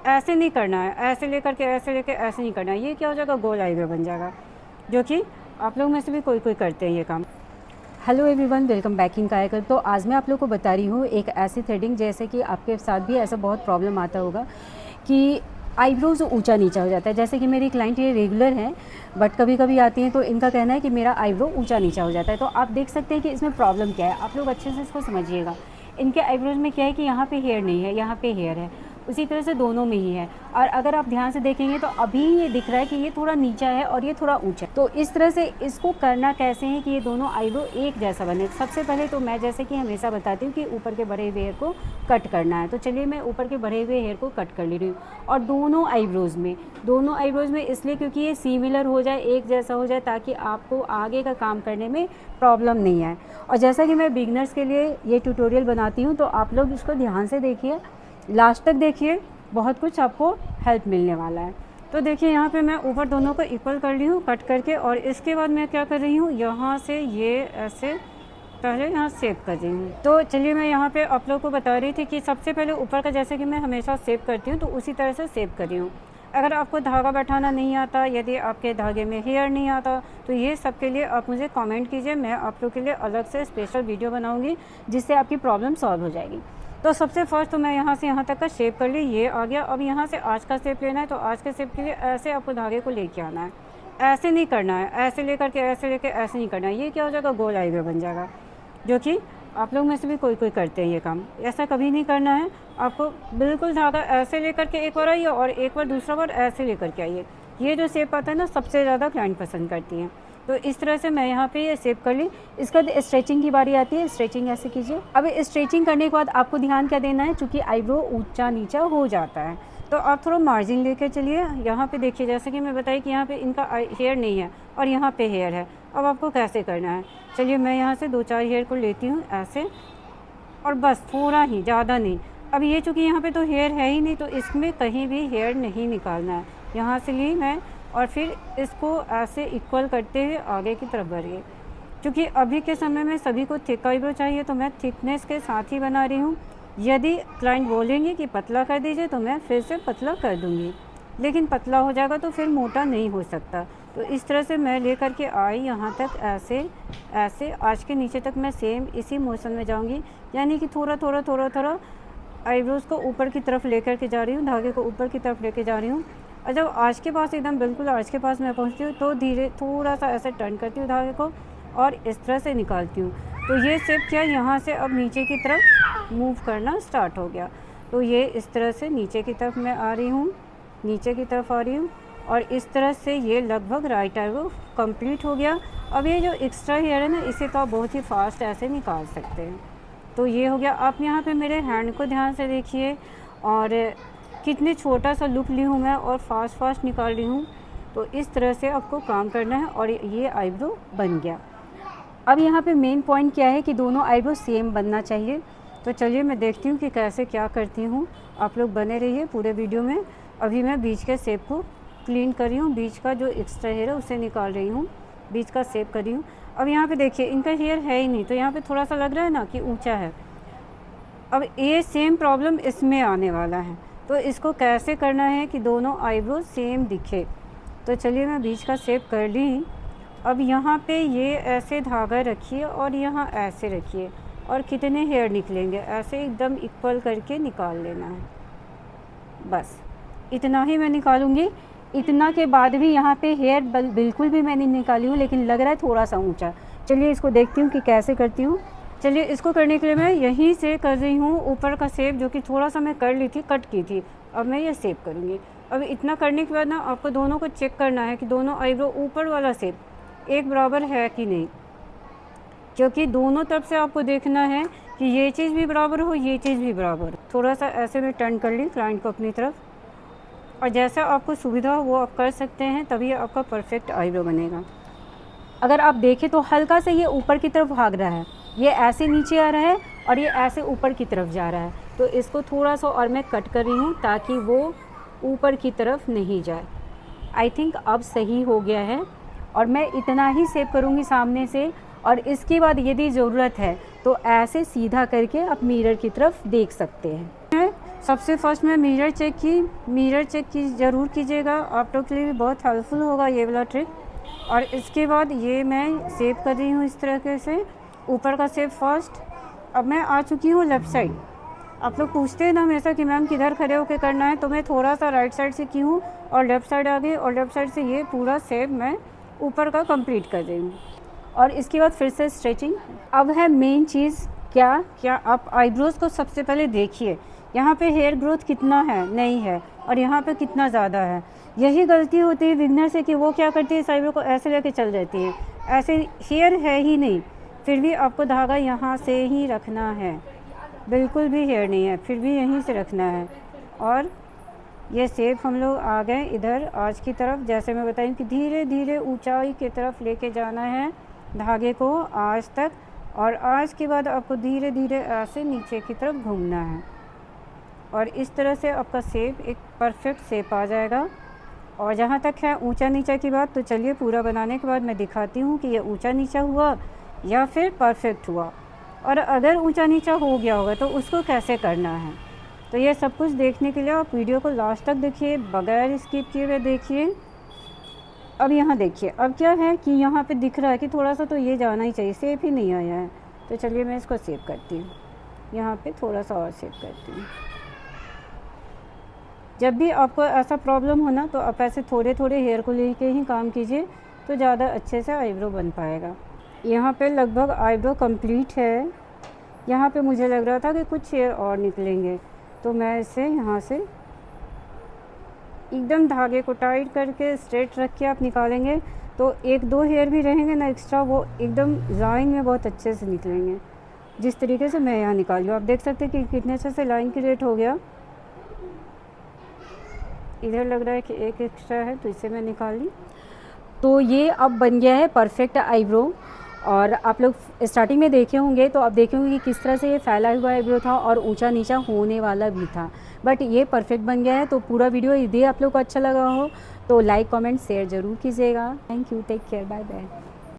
ऐसे नहीं करना है, ऐसे लेकर के ऐसे लेके ऐसे नहीं करना है। ये क्या हो जाएगा, गोल आईब्रो बन जाएगा, जो कि आप लोग में से भी कोई कोई करते हैं ये काम। Hello everyone, welcome back in कायाकल्प। तो आज मैं आप लोग को बता रही हूँ एक ऐसी थ्रेडिंग, जैसे कि आपके साथ भी ऐसा बहुत प्रॉब्लम आता होगा कि आईब्रोज ऊंचा नीचा हो जाता है। जैसे कि मेरी क्लाइंट ये रेगुलर हैं, बट कभी कभी आती हैं तो इनका कहना है कि मेरा आईब्रो ऊंचा नीचा हो जाता है। तो आप देख सकते हैं कि इसमें प्रॉब्लम क्या है। आप लोग अच्छे से इसको समझिएगा। इनके आईब्रोज में क्या है कि यहाँ पे हेयर नहीं है, यहाँ पे हेयर है, उसी तरह से दोनों में ही है। और अगर आप ध्यान से देखेंगे तो अभी ये दिख रहा है कि ये थोड़ा नीचा है और ये थोड़ा ऊंचा है। तो इस तरह से इसको करना कैसे है कि ये दोनों आईब्रो एक जैसा बने। सबसे पहले तो मैं जैसे कि हमेशा बताती हूँ कि ऊपर के बढ़े हुए हेयर को कट करना है। तो चलिए मैं ऊपर के बढ़े हुए हेयर को कट कर ले रही हूँ। और दोनों आईब्रोज़ में इसलिए क्योंकि ये सिमिलर हो जाए, एक जैसा हो जाए, ताकि आपको आगे का काम करने में प्रॉब्लम नहीं आए। और जैसा कि मैं बिगनर्स के लिए ये ट्यूटोरियल बनाती हूँ, तो आप लोग इसको ध्यान से देखिए, लास्ट तक देखिए, बहुत कुछ आपको हेल्प मिलने वाला है। तो देखिए यहाँ पे मैं ऊपर दोनों को इक्वल कर ली हूँ कट करके। और इसके बाद मैं क्या कर रही हूँ, यहाँ से ये ऐसे पहले यहाँ सेव कर रही हूँ। तो चलिए मैं यहाँ पे आप लोग को बता रही थी कि सबसे पहले ऊपर का जैसे कि मैं हमेशा सेव करती हूँ, तो उसी तरह से सेव कर रही हूँ। अगर आपको धागा बैठाना नहीं आता, यदि आपके धागे में हेयर नहीं आता, तो ये सब के लिए आप मुझे कमेंट कीजिए। मैं आप लोग के लिए अलग से स्पेशल वीडियो बनाऊँगी, जिससे आपकी प्रॉब्लम सॉल्व हो जाएगी। तो सबसे फर्स्ट तो मैं यहाँ से यहाँ तक का शेप कर ली, ये आ गया। अब यहाँ से आज का शेप लेना है, तो आज के शेप के लिए ऐसे आपको धागे को लेके आना है। ऐसे नहीं करना है, ऐसे लेकर के ऐसे लेके ऐसे नहीं करना है। ये क्या हो जाएगा, गोल आईब्रो बन जाएगा, जो कि आप लोग में से भी कोई कोई करते हैं ये काम। ऐसा कभी नहीं करना है। आपको बिल्कुल धागा ऐसे लेकर के एक बार आइए और एक बार दूसरा बार ऐसे लेकर के आइए। ये जो शेप आता है ना, सबसे ज़्यादा क्लाइंट पसंद करती हैं। तो इस तरह से मैं यहाँ पे ये सेव कर ली। इसका स्ट्रेचिंग की बारी आती है। स्ट्रेचिंग ऐसे कीजिए। अब स्ट्रेचिंग करने के बाद आपको ध्यान क्या देना है, चूँकि आईब्रो ऊंचा नीचा हो जाता है, तो आप थोड़ा मार्जिन लेके चलिए। यहाँ पे देखिए, जैसे कि मैं बताई कि यहाँ पे इनका हेयर नहीं है और यहाँ पे हेयर है। अब आपको कैसे करना है, चलिए मैं यहाँ से 2-4 हेयर को लेती हूँ ऐसे, और बस थोड़ा ही, ज़्यादा नहीं। अब ये चूँकि यहाँ पे तो हेयर है ही नहीं, तो इसमें कहीं भी हेयर नहीं निकालना है। यहाँ से ली मैं और फिर इसको ऐसे इक्वल करते हुए आगे की तरफ बढ़िए। क्योंकि अभी के समय में सभी को थिक आईब्रो चाहिए, तो मैं थिकनेस के साथ ही बना रही हूँ। यदि क्लाइंट बोलेंगे कि पतला कर दीजिए, तो मैं फिर से पतला कर दूँगी, लेकिन पतला हो जाएगा तो फिर मोटा नहीं हो सकता। तो इस तरह से मैं ले करके आई यहाँ तक, ऐसे ऐसे आज के नीचे तक मैं सेम इसी मोशन में जाऊँगी। यानी कि थोड़ा थोड़ा थोड़ा थोड़ा आईब्रोज़ को ऊपर की तरफ लेकर के जा रही हूँ, धागे को ऊपर की तरफ लेके जा रही हूँ। और जब आज के पास, एकदम बिल्कुल आज के पास मैं पहुँचती हूँ, तो धीरे थोड़ा सा ऐसे टर्न करती हूँ धागे को और इस तरह से निकालती हूँ। तो ये शेप क्या, यहाँ से अब नीचे की तरफ मूव करना स्टार्ट हो गया। तो ये इस तरह से नीचे की तरफ मैं आ रही हूँ, नीचे की तरफ आ रही हूँ, और इस तरह से ये लगभग राइट आईब्रो कंप्लीट हो गया। अब ये जो एक्स्ट्रा हेयर है ना, इसे तो आप बहुत ही फास्ट ऐसे निकाल सकते हैं। तो ये हो गया। आप यहाँ पे मेरे हैंड को ध्यान से देखिए, और कितने छोटा सा लुक ली हूँ मैं, और फास्ट निकाल रही हूँ। तो इस तरह से आपको काम करना है, और ये आईब्रो बन गया। अब यहाँ पे मेन पॉइंट क्या है कि दोनों आईब्रो सेम बनना चाहिए। तो चलिए मैं देखती हूँ कि कैसे क्या करती हूँ। आप लोग बने रहिए पूरे वीडियो में। अभी मैं बीच के शेप को क्लीन कर रही हूँ, बीच का जो एक्स्ट्रा हेयर है उसे निकाल रही हूँ, बीच का शेप कर रही हूँ। अब यहाँ पे देखिए, इनका हेयर है ही नहीं, तो यहाँ पे थोड़ा सा लग रहा है ना कि ऊंचा है। अब ये सेम प्रॉब्लम इसमें आने वाला है। तो इसको कैसे करना है कि दोनों आईब्रो सेम दिखे। तो चलिए मैं बीच का शेप कर ली। अब यहाँ पे ये ऐसे धागा रखिए और यहाँ ऐसे रखिए, और कितने हेयर निकलेंगे ऐसे एकदम इक्वल करके निकाल लेना है। बस इतना ही मैं निकालूंगी। इतना के बाद भी यहाँ पे हेयर बिल्कुल भी मैं नहीं निकाली हूँ, लेकिन लग रहा है थोड़ा सा ऊंचा। चलिए इसको देखती हूँ कि कैसे करती हूँ। चलिए इसको करने के लिए मैं यहीं से कर रही हूँ ऊपर का शेप, जो कि थोड़ा सा मैं कर ली थी, कट की थी। अब मैं ये शेप करूँगी। अब इतना करने के बाद ना, आपको दोनों को चेक करना है कि दोनों आईब्रो ऊपर वाला शेप एक बराबर है कि नहीं, क्योंकि दोनों तरफ से आपको देखना है कि ये चीज़ भी बराबर हो, ये चीज़ भी बराबर हो। थोड़ा सा ऐसे में टर्न कर ली क्लाइंट को अपनी तरफ, और जैसा आपको सुविधा हो वो आप कर सकते हैं, तभी आपका परफेक्ट आईब्रो बनेगा। अगर आप देखें तो हल्का से ये ऊपर की तरफ भाग रहा है, ये ऐसे नीचे आ रहा है और ये ऐसे ऊपर की तरफ जा रहा है। तो इसको थोड़ा सा और मैं कट कर रही हूँ, ताकि वो ऊपर की तरफ नहीं जाए। आई थिंक अब सही हो गया है, और मैं इतना ही शेप करूँगी सामने से। और इसके बाद यदि ज़रूरत है तो ऐसे सीधा करके आप मिरर की तरफ देख सकते हैं। सबसे फर्स्ट मैं मिरर चेक की ज़रूर कीजिएगा, आप लोग के लिए भी बहुत हेल्पफुल होगा ये वाला ट्रिक। और इसके बाद ये मैं सेव कर रही हूँ इस तरीके से, ऊपर का सेव फर्स्ट। अब मैं आ चुकी हूँ लेफ़्ट साइड। आप लोग पूछते हैं ना हमेशा कि मैम किधर खड़े होकर करना है, तो मैं थोड़ा सा राइट साइड से की हूँ और लेफ़्ट साइड आ गई, और लेफ़्ट साइड से ये पूरा सेव मैं ऊपर का कंप्लीट कर रही हूँ। और इसके बाद फिर से स्ट्रेचिंग। अब है मेन चीज़, क्या आप आईब्रोज़ को सबसे पहले देखिए, यहाँ पे हेयर ग्रोथ कितना है, नहीं है, और यहाँ पे कितना ज़्यादा है। यही गलती होती है बिगनर से कि वो क्या करती है, इस आईब्रो को ऐसे लेके चल जाती है, ऐसे हेयर है ही नहीं, फिर भी आपको धागा यहाँ से ही रखना है, बिल्कुल भी हेयर नहीं है, फिर भी यहीं से रखना है। और ये सेव हम लोग आ गए इधर आज की तरफ। जैसे मैं बताई कि धीरे धीरे ऊंचाई की तरफ लेके जाना है धागे को आज तक, और आज के बाद आपको धीरे धीरे ऐसे नीचे की तरफ घूमना है, और इस तरह से आपका सेप एक परफेक्ट सेप आ जाएगा। और जहाँ तक है ऊंचा नीचा की बात, तो चलिए पूरा बनाने के बाद मैं दिखाती हूँ कि ये ऊंचा नीचा हुआ या फिर परफेक्ट हुआ। और अगर ऊंचा नीचा हो गया होगा तो उसको कैसे करना है, तो ये सब कुछ देखने के लिए आप वीडियो को लास्ट तक देखिए, बगैर स्किप किए हुए देखिए। अब यहाँ देखिए, अब क्या है कि यहाँ पे दिख रहा है कि थोड़ा सा तो ये जाना ही चाहिए, सेप ही नहीं आया है। तो चलिए मैं इसको सेव करती हूँ, यहाँ पे थोड़ा सा और सेव करती हूँ। जब भी आपको ऐसा प्रॉब्लम हो ना, तो आप ऐसे थोड़े थोड़े हेयर को लेके ही काम कीजिए, तो ज़्यादा अच्छे से आईब्रो बन पाएगा। यहाँ पे लगभग आईब्रो कंप्लीट है। यहाँ पे मुझे लग रहा था कि कुछ हेयर और निकलेंगे, तो मैं इसे यहाँ से एकदम धागे को टाइट करके स्ट्रेट रख के आप निकालेंगे, तो एक दो हेयर भी रहेंगे ना एक्स्ट्रा, वो एकदम लाइन में बहुत अच्छे से निकलेंगे। जिस तरीके से मैं यहाँ निकाली हूँ, आप देख सकते हैं कि कितने अच्छे से लाइन क्रिएट हो गया। इधर लग रहा है कि एक एक्स्ट्रा है, तो इसे मैं निकाल ली। तो ये अब बन गया है परफेक्ट आईब्रो। और आप लोग स्टार्टिंग में देखे होंगे तो आप देखे होंगे कि किस तरह से ये फैला हुआ आईब्रो था और ऊंचा नीचा होने वाला भी था, बट ये परफेक्ट बन गया है। तो पूरा वीडियो यदि आप लोग को अच्छा लगा हो तो लाइक कमेंट शेयर ज़रूर कीजिएगा। Thank you, take care, bye bye.